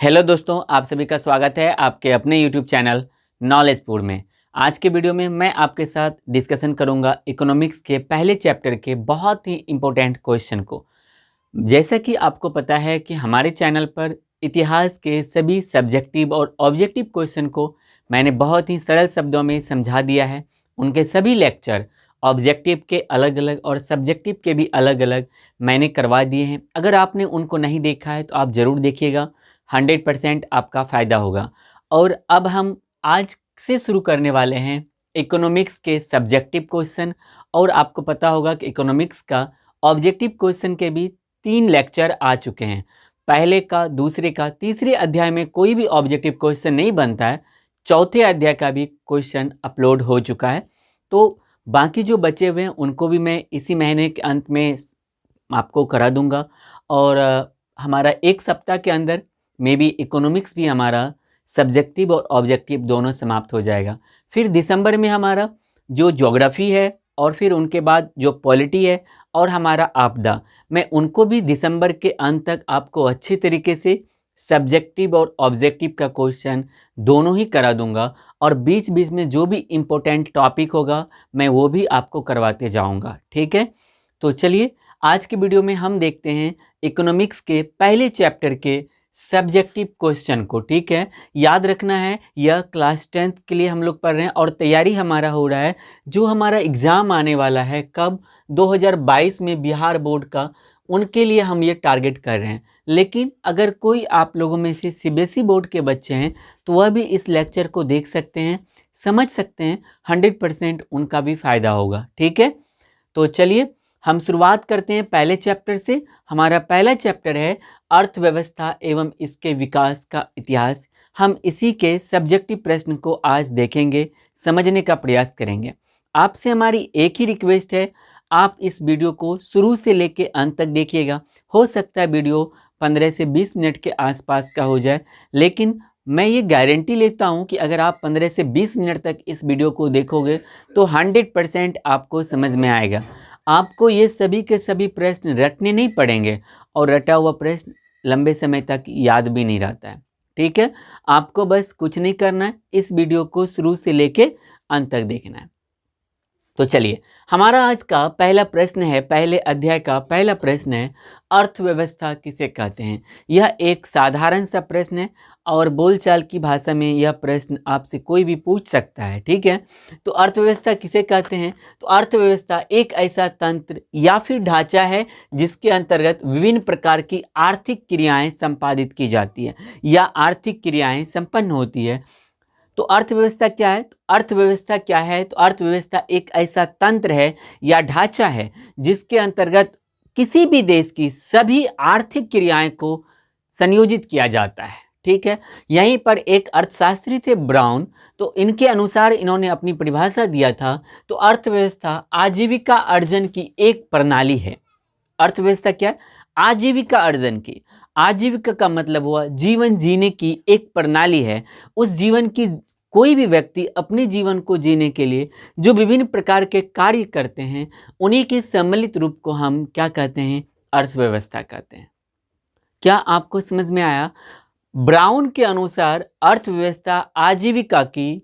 Hello दोस्तों, आप सभी का स्वागत है आपके अपने यूट्यूब चैनल नॉलेजपुर में। आज के वीडियो में मैं आपके साथ डिस्कशन करूंगा इकोनॉमिक्स के पहले चैप्टर के बहुत ही इम्पोर्टेंट क्वेश्चन को। जैसा कि आपको पता है कि हमारे चैनल पर इतिहास के सभी सब्जेक्टिव और ऑब्जेक्टिव क्वेश्चन को मैंने बहुत ही सरल शब्दों में समझा दिया है। उनके सभी लेक्चर ऑब्जेक्टिव के अलग अलग और सब्जेक्टिव के भी अलग अलग मैंने करवा दिए हैं। अगर आपने उनको नहीं देखा है तो आप ज़रूर देखिएगा, 100% आपका फ़ायदा होगा। और अब हम आज से शुरू करने वाले हैं इकोनॉमिक्स के सब्जेक्टिव क्वेश्चन। और आपको पता होगा कि इकोनॉमिक्स का ऑब्जेक्टिव क्वेश्चन के भी 3 लेक्चर आ चुके हैं। पहले का, दूसरे का, तीसरे अध्याय में कोई भी ऑब्जेक्टिव क्वेश्चन नहीं बनता है। चौथे अध्याय का भी क्वेश्चन अपलोड हो चुका है। तो बाकी जो बचे हुए हैं उनको भी मैं इसी महीने के अंत में आपको करा दूंगा। और हमारा एक सप्ताह के अंदर मे बी इकोनॉमिक्स भी हमारा सब्जेक्टिव और ऑब्जेक्टिव दोनों समाप्त हो जाएगा। फिर दिसंबर में हमारा जो ज्योग्राफी है और फिर उनके बाद जो पॉलिटी है और हमारा आपदा, मैं उनको भी दिसंबर के अंत तक आपको अच्छी तरीके से सब्जेक्टिव और ऑब्जेक्टिव का क्वेश्चन दोनों ही करा दूंगा। और बीच बीच में जो भी इम्पोर्टेंट टॉपिक होगा मैं वो भी आपको करवाते जाऊंगा। ठीक है, तो चलिए आज के वीडियो में हम देखते हैं इकोनॉमिक्स के पहले चैप्टर के सब्जेक्टिव क्वेश्चन को। ठीक है, याद रखना है यह क्लास 10th के लिए हम लोग पढ़ रहे हैं और तैयारी हमारा हो रहा है जो हमारा एग्ज़ाम आने वाला है कब 2022 में बिहार बोर्ड का, उनके लिए हम ये टारगेट कर रहे हैं। लेकिन अगर कोई आप लोगों में से सीबीएसई बोर्ड के बच्चे हैं तो वह भी इस लेक्चर को देख सकते हैं, समझ सकते हैं, 100% उनका भी फ़ायदा होगा। ठीक है, तो चलिए हम शुरुआत करते हैं पहले चैप्टर से। हमारा पहला चैप्टर है अर्थव्यवस्था एवं इसके विकास का इतिहास। हम इसी के सब्जेक्टिव प्रश्न को आज देखेंगे, समझने का प्रयास करेंगे। आपसे हमारी एक ही रिक्वेस्ट है, आप इस वीडियो को शुरू से लेकर अंत तक देखिएगा। हो सकता है वीडियो 15 से 20 मिनट के आसपास का हो जाए, लेकिन मैं ये गारंटी लेता हूँ कि अगर आप 15 से 20 मिनट तक इस वीडियो को देखोगे तो 100% आपको समझ में आएगा। आपको ये सभी के सभी प्रश्न रटने नहीं पड़ेंगे और रटा हुआ प्रश्न लंबे समय तक याद भी नहीं रहता है। ठीक है, आपको बस कुछ नहीं करना है, इस वीडियो को शुरू से लेके अंत तक देखना है। तो चलिए, हमारा आज का पहला प्रश्न है, पहले अध्याय का पहला प्रश्न है, अर्थव्यवस्था किसे कहते हैं। यह एक साधारण सा प्रश्न है और बोलचाल की भाषा में यह प्रश्न आपसे कोई भी पूछ सकता है। ठीक है, तो अर्थव्यवस्था किसे कहते हैं? तो अर्थव्यवस्था एक ऐसा तंत्र या फिर ढांचा है जिसके अंतर्गत विभिन्न प्रकार की आर्थिक क्रियाएं संपादित की जाती है या आर्थिक क्रियाएं संपन्न होती है। तो अर्थव्यवस्था क्या है? तो अर्थव्यवस्था क्या है? तो अर्थव्यवस्था एक ऐसा तंत्र है या ढांचा है जिसके अंतर्गत किसी भी देश की सभी आर्थिक क्रियाएं को संयोजित किया जाता है। ठीक है, यहीं पर एक अर्थशास्त्री थे ब्राउन, तो इनके अनुसार इन्होंने अपनी परिभाषा दिया था। तो अर्थव्यवस्था आजीविका अर्जन की एक प्रणाली है। अर्थव्यवस्था क्या है? आजीविका अर्जन की। आजीविका का मतलब हुआ जीवन जीने की एक प्रणाली है। उस जीवन की कोई भी व्यक्ति अपने जीवन को जीने के लिए जो विभिन्न प्रकार के कार्य करते हैं, उन्हीं के सम्मिलित रूप को हम क्या कहते हैं? अर्थव्यवस्था कहते हैं। क्या आपको समझ में आया? ब्राउन के अनुसार अर्थव्यवस्था आजीविका की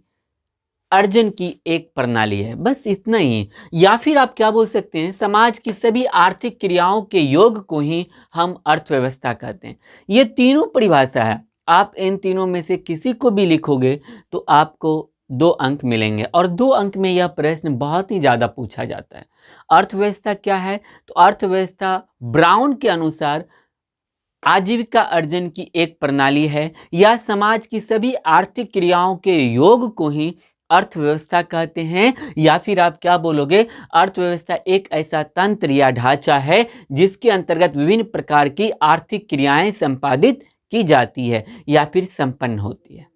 अर्जन की एक प्रणाली है, बस इतना ही। या फिर आप क्या बोल सकते हैं, समाज की सभी आर्थिक क्रियाओं के योग को ही हम अर्थव्यवस्था कहते हैं। ये तीनों परिभाषा है, आप इन तीनों में से किसी को भी लिखोगे तो आपको 2 अंक मिलेंगे। और 2 अंक में यह प्रश्न बहुत ही ज़्यादा पूछा जाता है। अर्थव्यवस्था क्या है? तो अर्थव्यवस्था ब्राउन के अनुसार आजीविका अर्जन की एक प्रणाली है या समाज की सभी आर्थिक क्रियाओं के योग को ही अर्थव्यवस्था कहते हैं। या फिर आप क्या बोलोगे? अर्थव्यवस्था एक ऐसा तंत्र या ढांचा है जिसके अंतर्गत विभिन्न प्रकार की आर्थिक क्रियाएं संपादित की जाती है या फिर संपन्न होती है।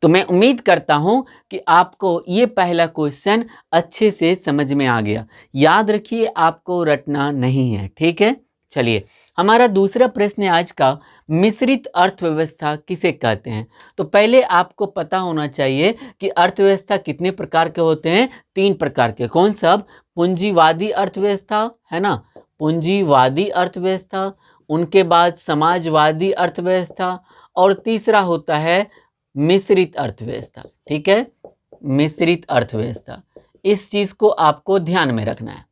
तो मैं उम्मीद करता हूं कि आपको ये पहला क्वेश्चन अच्छे से समझ में आ गया। याद रखिए, आपको रटना नहीं है। ठीक है, चलिए हमारा दूसरा प्रश्न है आज का, मिश्रित अर्थव्यवस्था किसे कहते हैं। तो पहले आपको पता होना चाहिए कि अर्थव्यवस्था कितने प्रकार के होते हैं? 3 प्रकार के। कौन सब? पूंजीवादी अर्थव्यवस्था है ना, पूंजीवादी अर्थव्यवस्था, उनके बाद समाजवादी अर्थव्यवस्था और तीसरा होता है मिश्रित अर्थव्यवस्था। ठीक है, मिश्रित अर्थव्यवस्था, इस चीज को आपको ध्यान में रखना है।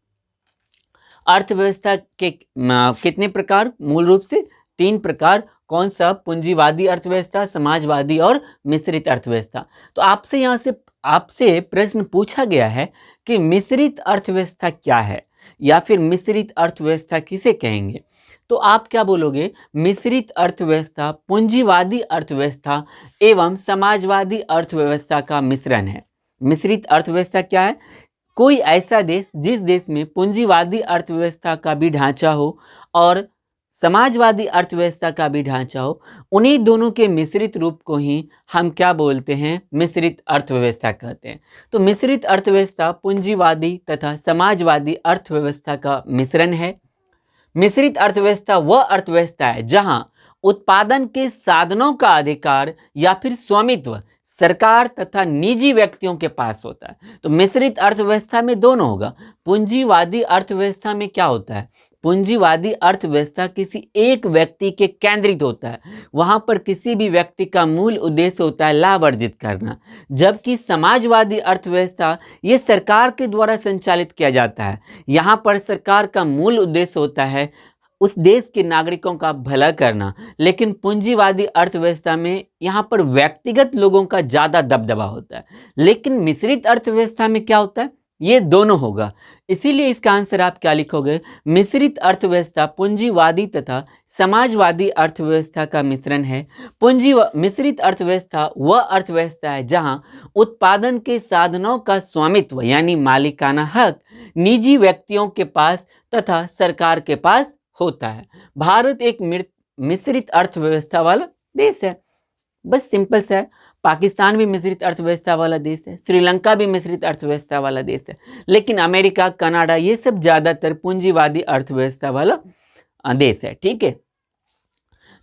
अर्थव्यवस्था के कितने प्रकार? मूल रूप से 3 प्रकार। कौन सा? पूंजीवादी अर्थव्यवस्था, समाजवादी और मिश्रित अर्थव्यवस्था। तो आपसे यहाँ से आपसे प्रश्न पूछा गया है कि मिश्रित अर्थव्यवस्था क्या है या फिर मिश्रित अर्थव्यवस्था किसे कहेंगे, तो आप क्या बोलोगे? मिश्रित अर्थव्यवस्था पूंजीवादी अर्थव्यवस्था एवं समाजवादी अर्थव्यवस्था का मिश्रण है। मिश्रित अर्थव्यवस्था क्या है? कोई ऐसा देश जिस देश में पूंजीवादी अर्थव्यवस्था का भी ढांचा हो और समाजवादी अर्थव्यवस्था का भी ढांचा हो, उन्हीं दोनों के मिश्रित रूप को ही हम क्या बोलते हैं? मिश्रित अर्थव्यवस्था कहते हैं। तो मिश्रित अर्थव्यवस्था पूंजीवादी तथा समाजवादी अर्थव्यवस्था का मिश्रण है। मिश्रित अर्थव्यवस्था वह अर्थव्यवस्था है जहां उत्पादन के साधनों का अधिकार या फिर स्वामित्व सरकार तथा निजी व्यक्तियों के पास होता है। तो मिश्रित अर्थव्यवस्था में दोनों होगा। पूंजीवादी अर्थव्यवस्था में क्या होता है? पूंजीवादी अर्थव्यवस्था किसी एक व्यक्ति के केंद्रित होता है, वहां पर किसी भी व्यक्ति का मूल उद्देश्य होता है लाभ अर्जित करना। जबकि समाजवादी अर्थव्यवस्था ये सरकार के द्वारा संचालित किया जाता है, यहाँ पर सरकार का मूल उद्देश्य होता है उस देश के नागरिकों का भला करना। लेकिन पूंजीवादी अर्थव्यवस्था में यहाँ पर व्यक्तिगत लोगों का ज़्यादा दबदबा होता है। लेकिन मिश्रित अर्थव्यवस्था में क्या होता है? ये दोनों होगा। इसीलिए इसका आंसर आप क्या लिखोगे? मिश्रित अर्थव्यवस्था पूंजीवादी तथा समाजवादी अर्थव्यवस्था का मिश्रण है। मिश्रित अर्थव्यवस्था वह अर्थव्यवस्था है जहां उत्पादन के साधनों का स्वामित्व यानी मालिकाना हक निजी व्यक्तियों के पास तथा सरकार के पास होता है। भारत एक मिश्रित अर्थव्यवस्था वाला देश है। बस सिंपल सा है। पाकिस्तान भी मिश्रित अर्थव्यवस्था वाला देश है, श्रीलंका भी मिश्रित अर्थव्यवस्था वाला देश है, लेकिन अमेरिका, कनाडा ये सब ज़्यादातर पूंजीवादी अर्थव्यवस्था वाला देश है। ठीक है,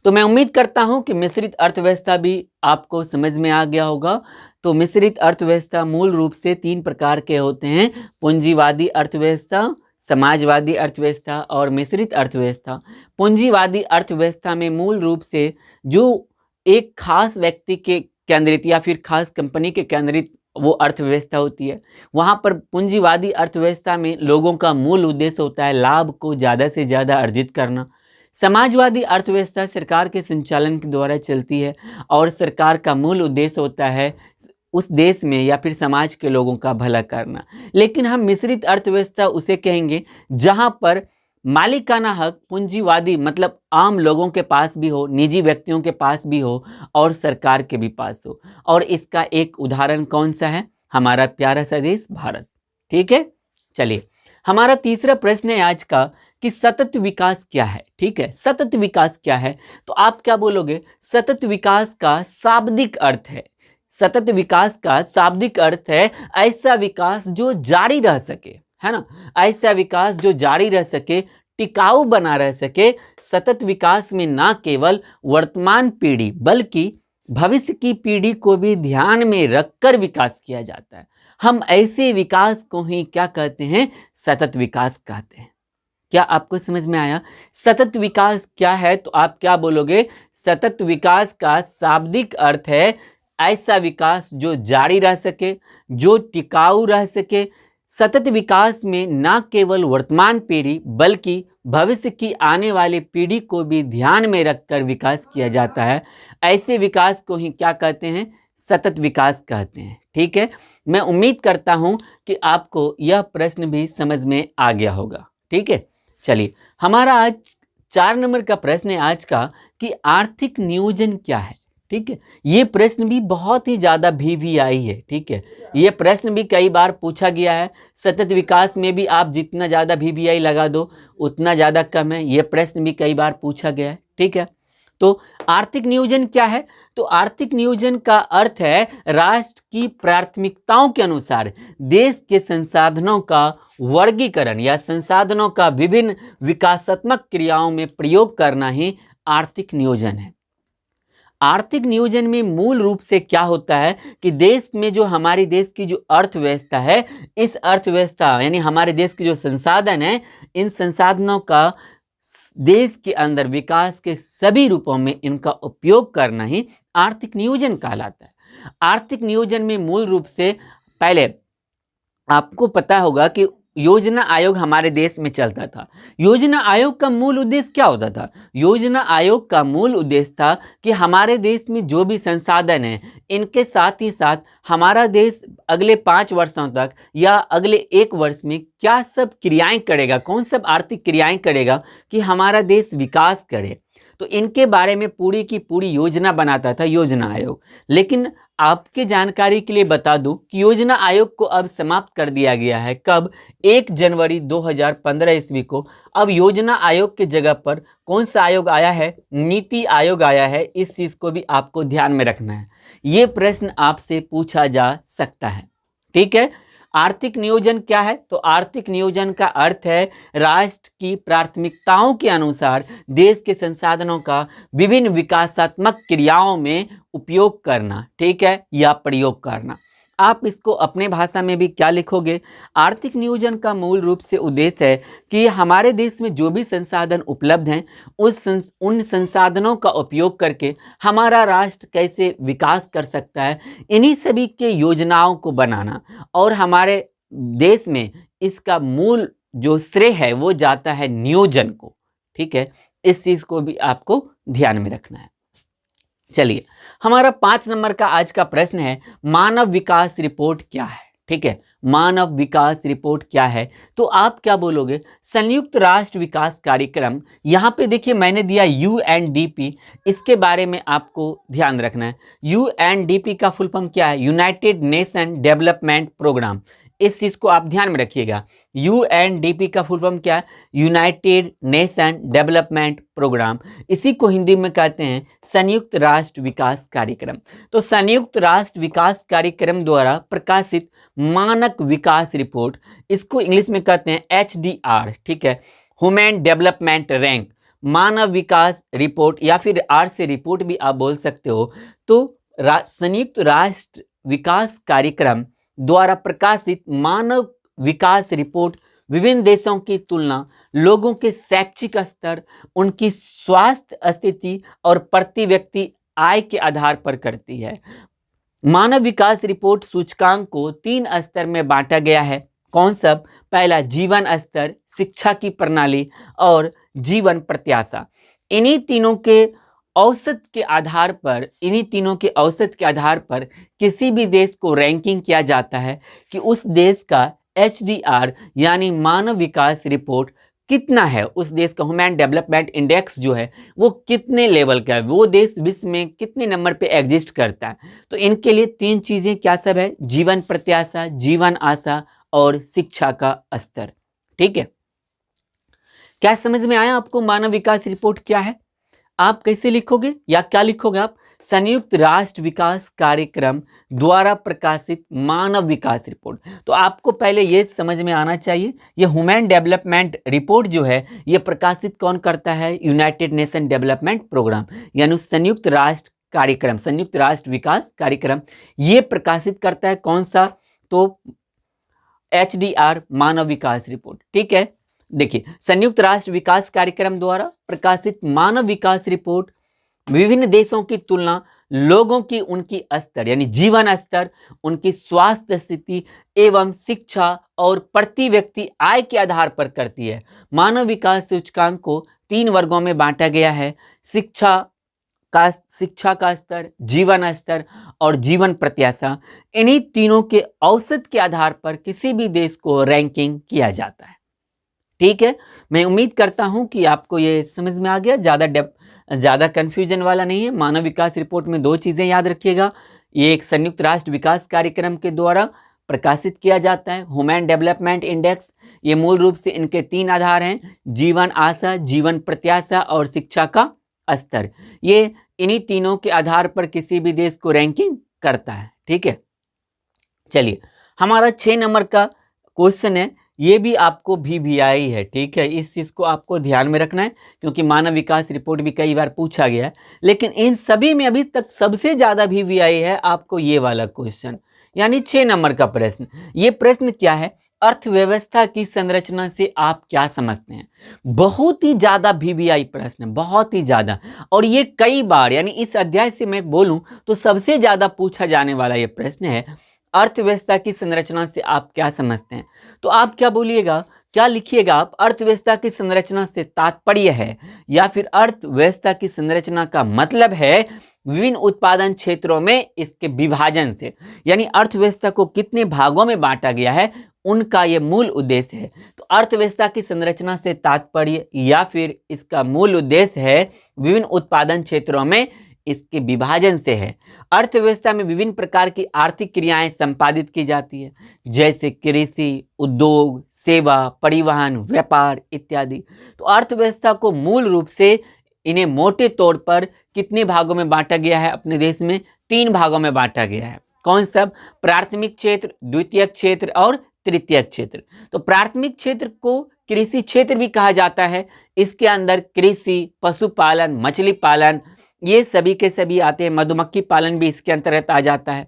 तो मैं उम्मीद करता हूं कि मिश्रित अर्थव्यवस्था भी आपको समझ में आ गया होगा। तो मिश्रित अर्थव्यवस्था मूल रूप से 3 प्रकार के होते हैं: पूंजीवादी अर्थव्यवस्था, समाजवादी अर्थव्यवस्था और मिश्रित अर्थव्यवस्था। पूंजीवादी अर्थव्यवस्था में मूल रूप से जो एक खास व्यक्ति के केंद्रित या फिर खास कंपनी के केंद्रित वो अर्थव्यवस्था होती है, वहाँ पर पूंजीवादी अर्थव्यवस्था में लोगों का मूल उद्देश्य होता है लाभ को ज़्यादा से ज़्यादा अर्जित करना। समाजवादी अर्थव्यवस्था सरकार के संचालन के द्वारा चलती है और सरकार का मूल उद्देश्य होता है उस देश में या फिर समाज के लोगों का भला करना। लेकिन हम मिश्रित अर्थव्यवस्था उसे कहेंगे जहाँ पर मालिकाना हक पूंजीवादी मतलब आम लोगों के पास भी हो, निजी व्यक्तियों के पास भी हो और सरकार के भी पास हो। और इसका एक उदाहरण कौन सा है? हमारा प्यारा सा देश भारत। ठीक है, चलिए हमारा तीसरा प्रश्न है आज का कि सतत विकास क्या है। ठीक है, सतत विकास क्या है? तो आप क्या बोलोगे? सतत विकास का शाब्दिक अर्थ है, सतत विकास का शाब्दिक अर्थ है ऐसा विकास जो जारी रह सके, है ना, ऐसा विकास जो जारी रह सके, टिकाऊ बना रह सके। सतत विकास में ना केवल वर्तमान पीढ़ी बल्कि भविष्य की पीढ़ी को भी ध्यान में रखकर विकास किया जाता है। हम ऐसे विकास को ही क्या कहते हैं? सतत विकास कहते हैं। क्या आपको समझ में आया? सतत विकास क्या है? तो आप क्या बोलोगे? सतत विकास का शाब्दिक अर्थ है ऐसा विकास जो जारी रह सके, जो टिकाऊ रह सके। सतत विकास में न केवल वर्तमान पीढ़ी बल्कि भविष्य की आने वाली पीढ़ी को भी ध्यान में रखकर विकास किया जाता है। ऐसे विकास को ही क्या कहते हैं? सतत विकास कहते हैं। ठीक है, मैं उम्मीद करता हूं कि आपको यह प्रश्न भी समझ में आ गया होगा। ठीक है, चलिए हमारा आज 4 नंबर का प्रश्न है आज का कि आर्थिक नियोजन क्या है। ठीक है, ये प्रश्न भी बहुत ही ज़्यादा VVI है। ठीक है, ये प्रश्न भी कई बार पूछा गया है। सतत विकास में भी आप जितना ज़्यादा VVI लगा दो उतना ज़्यादा कम है। ये प्रश्न भी कई बार पूछा गया है। ठीक है, तो आर्थिक नियोजन क्या है? तो आर्थिक नियोजन का अर्थ है राष्ट्र की प्राथमिकताओं के अनुसार देश के संसाधनों का वर्गीकरण या संसाधनों का विभिन्न विकासात्मक क्रियाओं में प्रयोग करना ही आर्थिक नियोजन है। आर्थिक नियोजन में मूल रूप से क्या होता है कि देश में जो हमारे देश की जो अर्थव्यवस्था है, इस अर्थव्यवस्था यानी हमारे देश के जो संसाधन है, इन संसाधनों का देश के अंदर विकास के सभी रूपों में इनका उपयोग करना ही आर्थिक नियोजन कहलाता है। आर्थिक नियोजन में मूल रूप से पहले आपको पता होगा कि योजना आयोग हमारे देश में चलता था। योजना आयोग का मूल उद्देश्य क्या होता था? योजना आयोग का मूल उद्देश्य था कि हमारे देश में जो भी संसाधन है, इनके साथ ही साथ हमारा देश अगले 5 वर्षों तक या अगले 1 वर्ष में क्या सब क्रियाएं करेगा, कौन सब आर्थिक क्रियाएं करेगा कि हमारा देश विकास करे। तो इनके बारे में पूरी की पूरी योजना बनाता था योजना आयोग। लेकिन आपके जानकारी के लिए बता दूं कि योजना आयोग को अब समाप्त कर दिया गया है। कब? 1 जनवरी 2015 ईस्वी को। अब योजना आयोग की जगह पर कौन सा आयोग आया है? नीति आयोग आया है। इस चीज को भी आपको ध्यान में रखना है। ये प्रश्न आपसे पूछा जा सकता है। ठीक है। आर्थिक नियोजन क्या है? तो आर्थिक नियोजन का अर्थ है राष्ट्र की प्राथमिकताओं के अनुसार देश के संसाधनों का विभिन्न विकासात्मक क्रियाओं में उपयोग करना, ठीक है, या प्रयोग करना। आप इसको अपने भाषा में भी क्या लिखोगे? आर्थिक नियोजन का मूल रूप से उद्देश्य है कि हमारे देश में जो भी संसाधन उपलब्ध हैं उन संसाधनों का उपयोग करके हमारा राष्ट्र कैसे विकास कर सकता है, इन्हीं सभी के योजनाओं को बनाना। और हमारे देश में इसका मूल जो श्रेय है वो जाता है नियोजन को। ठीक है, इस चीज को भी आपको ध्यान में रखना है। चलिए, हमारा 5 नंबर का आज का प्रश्न है, मानव विकास रिपोर्ट क्या है? ठीक है, मानव विकास रिपोर्ट क्या है? तो आप क्या बोलोगे? संयुक्त राष्ट्र विकास कार्यक्रम। यहां पे देखिए मैंने दिया यूएनडीपी, इसके बारे में आपको ध्यान रखना है। यूएनडीपी का फुल फॉर्म क्या है? United Nation Development Programme. इस चीज को आप ध्यान में रखिएगा। यूएनडीपी का फुल फॉर्म क्या है? United Nation Development Programme. इसी को हिंदी में कहते हैं संयुक्त राष्ट्र विकास कार्यक्रम। तो संयुक्त राष्ट्र विकास कार्यक्रम द्वारा प्रकाशित मानक विकास रिपोर्ट, इसको इंग्लिश में कहते हैं एचडीआर। ठीक है, ह्यूमन डेवलपमेंट रैंक, मानव विकास रिपोर्ट, या फिर आर से रिपोर्ट भी आप बोल सकते हो। तो संयुक्त राष्ट्र विकास कार्यक्रम द्वारा प्रकाशित मानव विकास रिपोर्ट विभिन्न देशों की तुलना, लोगों के शैक्षिक स्तर, उनकी स्वास्थ्य स्थिति और प्रति व्यक्ति आय के आधार पर करती है। मानव विकास रिपोर्ट सूचकांक को 3 स्तर में बांटा गया है। कौन सब? पहला जीवन स्तर, शिक्षा की प्रणाली और जीवन प्रत्याशा। इन्हीं तीनों के औसत के आधार पर किसी भी देश को रैंकिंग किया जाता है कि उस देश का एचडीआर यानी मानव विकास रिपोर्ट कितना है, उस देश का ह्यूमन डेवलपमेंट इंडेक्स जो है वो कितने लेवल का है, वो देश विश्व में कितने नंबर पे एग्जिस्ट करता है। तो इनके लिए 3 चीजें क्या सब है? जीवन प्रत्याशा, जीवन आशा और शिक्षा का स्तर। ठीक है, क्या समझ में आया आपको मानव विकास रिपोर्ट क्या है? आप कैसे लिखोगे या क्या लिखोगे आप? संयुक्त राष्ट्र विकास कार्यक्रम द्वारा प्रकाशित मानव विकास रिपोर्ट। तो आपको पहले ये समझ में आना चाहिए, ये ह्यूमन डेवलपमेंट रिपोर्ट जो है ये प्रकाशित कौन करता है? यूनाइटेड नेशन डेवलपमेंट प्रोग्राम, यानी संयुक्त राष्ट्र कार्यक्रम, संयुक्त राष्ट्र विकास कार्यक्रम ये प्रकाशित करता है। कौन सा? तो एचडीआर, मानव विकास रिपोर्ट। ठीक है, देखिए संयुक्त राष्ट्र विकास कार्यक्रम द्वारा प्रकाशित मानव विकास रिपोर्ट विभिन्न देशों की तुलना, लोगों की उनकी स्तर यानी जीवन स्तर, उनकी स्वास्थ्य स्थिति एवं शिक्षा और प्रति व्यक्ति आय के आधार पर करती है। मानव विकास सूचकांक को 3 वर्गों में बांटा गया है, शिक्षा का स्तर, जीवन स्तर और जीवन प्रत्याशा। इन्हीं तीनों के औसत के आधार पर किसी भी देश को रैंकिंग किया जाता है। ठीक है, मैं उम्मीद करता हूं कि आपको ये समझ में आ गया, ज़्यादा कन्फ्यूजन वाला नहीं है। मानव विकास रिपोर्ट में 2 चीज़ें याद रखिएगा, ये एक संयुक्त राष्ट्र विकास कार्यक्रम के द्वारा प्रकाशित किया जाता है, ह्यूमन डेवलपमेंट इंडेक्स, ये मूल रूप से इनके 3 आधार हैं, जीवन आशा, जीवन प्रत्याशा और शिक्षा का स्तर। ये इन्हीं तीनों के आधार पर किसी भी देश को रैंकिंग करता है। ठीक है, चलिए हमारा 6 नंबर का क्वेश्चन है, ये भी आपको VVI है। ठीक है, इस चीज़ को आपको ध्यान में रखना है क्योंकि मानव विकास रिपोर्ट भी कई बार पूछा गया है, लेकिन इन सभी में अभी तक सबसे ज़्यादा VVI है आपको ये वाला क्वेश्चन, यानी 6 नंबर का प्रश्न। ये प्रश्न क्या है? अर्थव्यवस्था की संरचना से आप क्या समझते हैं? बहुत ही ज़्यादा वीवीआई प्रश्न है, बहुत ही ज़्यादा। और ये कई बार, यानी इस अध्याय से मैं बोलूं तो सबसे ज़्यादा पूछा जाने वाला ये प्रश्न है, अर्थव्यवस्था की संरचना से आप क्या समझते हैं? तो आप क्या बोलिएगा, क्या लिखिएगा आप? अर्थव्यवस्था की संरचना से तात्पर्य है, या फिर अर्थव्यवस्था की संरचना का मतलब है विभिन्न उत्पादन क्षेत्रों में इसके विभाजन से, यानी अर्थव्यवस्था को कितने भागों में बांटा गया है, उनका ये मूल उद्देश्य है। तो अर्थव्यवस्था की संरचना से तात्पर्य या फिर इसका मूल उद्देश्य है विभिन्न उत्पादन क्षेत्रों में इसके विभाजन से है। अर्थव्यवस्था में विभिन्न प्रकार की आर्थिक क्रियाएं संपादित की जाती है, जैसे कृषि, उद्योग, सेवा, परिवहन, व्यापार इत्यादि। तो अर्थव्यवस्था को मूल रूप से इन्हें मोटे तौर पर कितने भागों में बांटा गया है? अपने देश में 3 भागों में बांटा गया है। कौन सब? प्राथमिक क्षेत्र, द्वितीयक क्षेत्र और तृतीयक क्षेत्र। तो प्राथमिक क्षेत्र को कृषि क्षेत्र भी कहा जाता है। इसके अंदर कृषि, पशुपालन, मछली पालन, ये सभी के सभी आते हैं। मधुमक्खी पालन भी इसके अंतर्गत आ जाता है।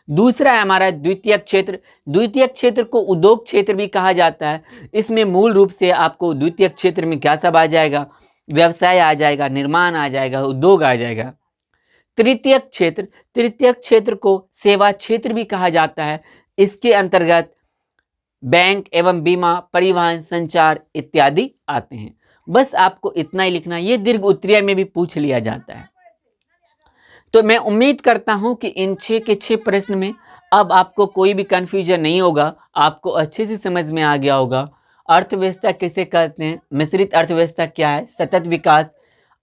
दूसरा है हमारा द्वितीयक क्षेत्र। द्वितीयक क्षेत्र को उद्योग क्षेत्र भी कहा जाता है। इसमें मूल रूप से आपको द्वितीयक क्षेत्र में क्या सब आ जाएगा? व्यवसाय आ जाएगा, निर्माण आ जाएगा, उद्योग आ जाएगा। तृतीयक क्षेत्र, तृतीयक क्षेत्र को सेवा क्षेत्र भी कहा जाता है। इसके अंतर्गत बैंक एवं बीमा, परिवहन, संचार इत्यादि आते हैं। बस आपको इतना ही लिखना, ये दीर्घ उत्तरीय में भी पूछ लिया जाता है। तो मैं उम्मीद करता हूं कि इन 6 के 6 प्रश्न में अब आपको कोई भी कंफ्यूजन नहीं होगा, आपको अच्छे से समझ में आ गया होगा। अर्थव्यवस्था किसे कहते हैं, मिश्रित अर्थव्यवस्था क्या है, सतत विकास,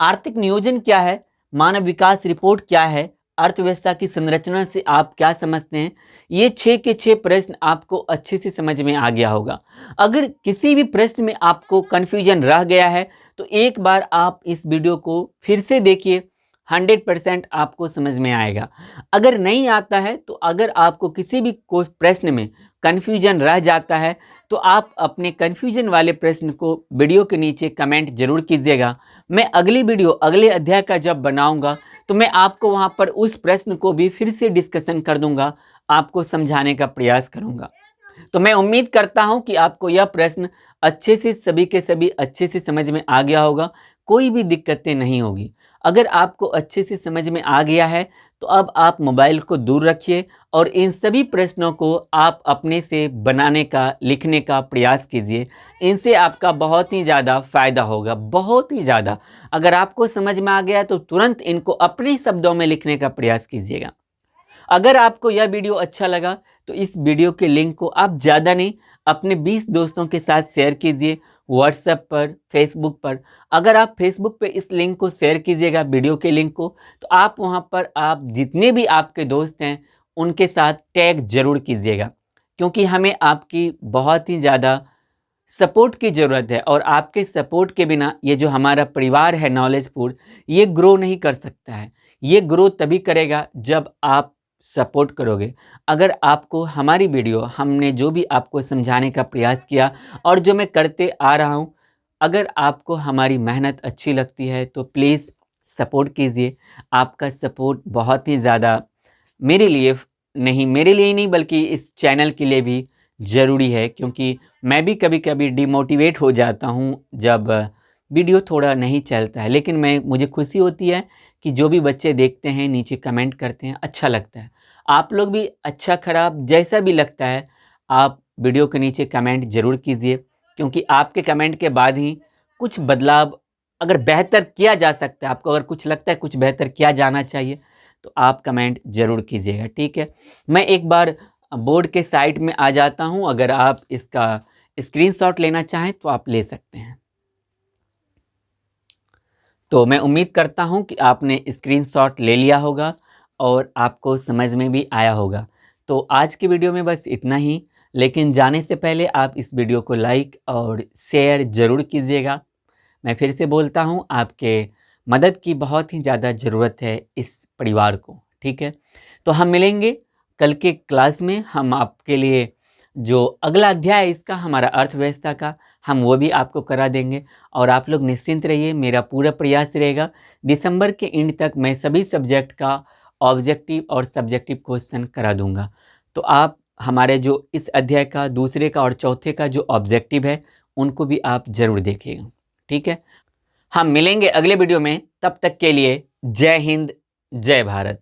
आर्थिक नियोजन क्या है, मानव विकास रिपोर्ट क्या है, अर्थव्यवस्था की संरचना से आप क्या समझते हैं। ये 6 के 6 प्रश्न आपको अच्छे से समझ में आ गया होगा। अगर किसी भी प्रश्न में आपको कंफ्यूजन रह गया है तो एक बार आप इस वीडियो को फिर से देखिए, 100% आपको समझ में आएगा। अगर नहीं आता है तो अगर आपको किसी भी कोई प्रश्न में कन्फ्यूजन रह जाता है तो आप अपने कन्फ्यूजन वाले प्रश्न को वीडियो के नीचे कमेंट जरूर कीजिएगा। मैं अगली वीडियो अगले अध्याय का जब बनाऊंगा तो मैं आपको वहां पर उस प्रश्न को भी फिर से डिस्कशन कर दूंगा, आपको समझाने का प्रयास करूंगा। तो मैं उम्मीद करता हूं कि आपको यह प्रश्न अच्छे से सभी के सभी अच्छे से समझ में आ गया होगा, कोई भी दिक्कतें नहीं होगी। अगर आपको अच्छे से समझ में आ गया है तो अब आप मोबाइल को दूर रखिए और इन सभी प्रश्नों को आप अपने से बनाने का, लिखने का प्रयास कीजिए। इनसे आपका बहुत ही ज़्यादा फायदा होगा, बहुत ही ज़्यादा। अगर आपको समझ में आ गया तो तुरंत इनको अपने शब्दों में लिखने का प्रयास कीजिएगा। अगर आपको यह वीडियो अच्छा लगा तो इस वीडियो के लिंक को आप ज़्यादा नहीं, अपने 20 दोस्तों के साथ शेयर कीजिए, व्हाट्सएप पर, फेसबुक पर। अगर आप फेसबुक पे इस लिंक को शेयर कीजिएगा, वीडियो के लिंक को, तो आप वहाँ पर आप जितने भी आपके दोस्त हैं उनके साथ टैग जरूर कीजिएगा, क्योंकि हमें आपकी बहुत ही ज़्यादा सपोर्ट की ज़रूरत है। और आपके सपोर्ट के बिना ये जो हमारा परिवार है नॉलेजपुर, ये ग्रो नहीं कर सकता है। ये ग्रो तभी करेगा जब आप सपोर्ट करोगे। अगर आपको हमारी वीडियो, हमने जो भी आपको समझाने का प्रयास किया और जो मैं करते आ रहा हूँ, अगर आपको हमारी मेहनत अच्छी लगती है तो प्लीज़ सपोर्ट कीजिए। आपका सपोर्ट बहुत ही ज़्यादा मेरे लिए मेरे लिए ही नहीं बल्कि इस चैनल के लिए भी ज़रूरी है, क्योंकि मैं भी कभी कभी डिमोटिवेट हो जाता हूँ जब वीडियो थोड़ा नहीं चलता है। लेकिन मुझे खुशी होती है कि जो भी बच्चे देखते हैं नीचे कमेंट करते हैं, अच्छा लगता है। आप लोग भी अच्छा खराब जैसा भी लगता है आप वीडियो के नीचे कमेंट ज़रूर कीजिए, क्योंकि आपके कमेंट के बाद ही कुछ बदलाव अगर बेहतर किया जा सकता है, आपको अगर कुछ लगता है कुछ बेहतर किया जाना चाहिए तो आप कमेंट ज़रूर कीजिएगा, ठीक है। मैं एक बार बोर्ड के साइड में आ जाता हूं, अगर आप इसका स्क्रीनशॉट लेना चाहें तो आप ले सकते हैं। तो मैं उम्मीद करता हूं कि आपने स्क्रीनशॉट ले लिया होगा और आपको समझ में भी आया होगा। तो आज की वीडियो में बस इतना ही, लेकिन जाने से पहले आप इस वीडियो को लाइक और शेयर ज़रूर कीजिएगा। मैं फिर से बोलता हूं, आपके मदद की बहुत ही ज़्यादा ज़रूरत है इस परिवार को, ठीक है। तो हम मिलेंगे कल के क्लास में। हम आपके लिए जो अगला अध्याय है इसका, हमारा अर्थव्यवस्था का, हम वो भी आपको करा देंगे। और आप लोग निश्चिंत रहिए, मेरा पूरा प्रयास रहेगा दिसंबर के एंड तक मैं सभी सब्जेक्ट का ऑब्जेक्टिव और सब्जेक्टिव क्वेश्चन करा दूंगा। तो आप हमारे जो इस अध्याय का दूसरे का और चौथे का जो ऑब्जेक्टिव है उनको भी आप जरूर देखिएगा। ठीक है, हम मिलेंगे अगले वीडियो में, तब तक के लिए जय हिंद, जय भारत।